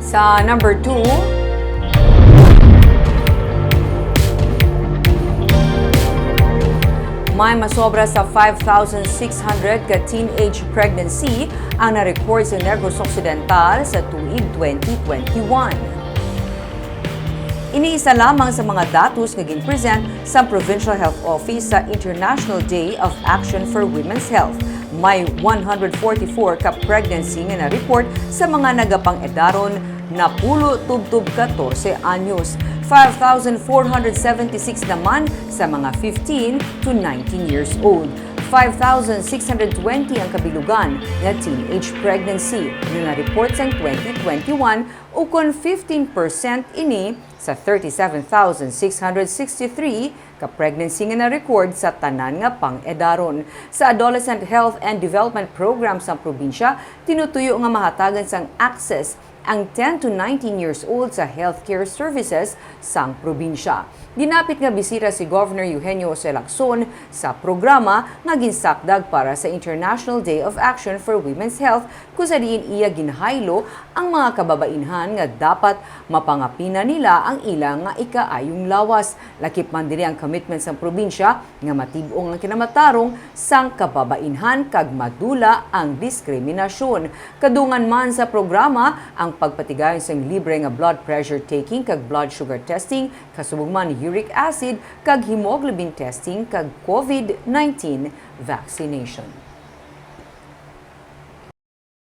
Sa number 2, may masobra sa 5,600 ka teenage pregnancy ang na-record sa Negro Occidental sa tuig 2021. Iniisa lamang sa mga datos nga ginpresent sa Provincial Health Office sa International Day of Action for Women's Health. May 144 ka pregnancy nga na-report sa mga nagapang-edaron na pulo tubtub 14 anyos. 5,476 naman sa mga 15 to 19 years old. 5,620 ang kabilugan na teenage pregnancy na na-report sa 2021 o kung 15% ini sa 37,663 ka-pregnancy nga na-record sa tanan nga pang-edaron. Sa Adolescent Health and Development Program sa probinsya, tinutuyo nga mahatagan sang access ang 10 to 19 years old sa healthcare services sang probinsya. Dinapit nga bisita si Governor Eugenio Jose Lacson sa programa nga ginsakdag para sa International Day of Action for Women's Health kung sa diin iya ginhaylo ang mga kababainhan nga dapat mapangapina nila ang ilang nga ikaayong lawas. Lakip man diri ang commitment sang probinsya nga matib-ong ang kinamatarong sang kababainhan kag madula ang diskriminasyon. Kadungan man sa programa ang pagpatigayon sang libre nga blood pressure taking kag blood sugar testing, kasubong man uric acid kag hemoglobin testing kag COVID-19 vaccination.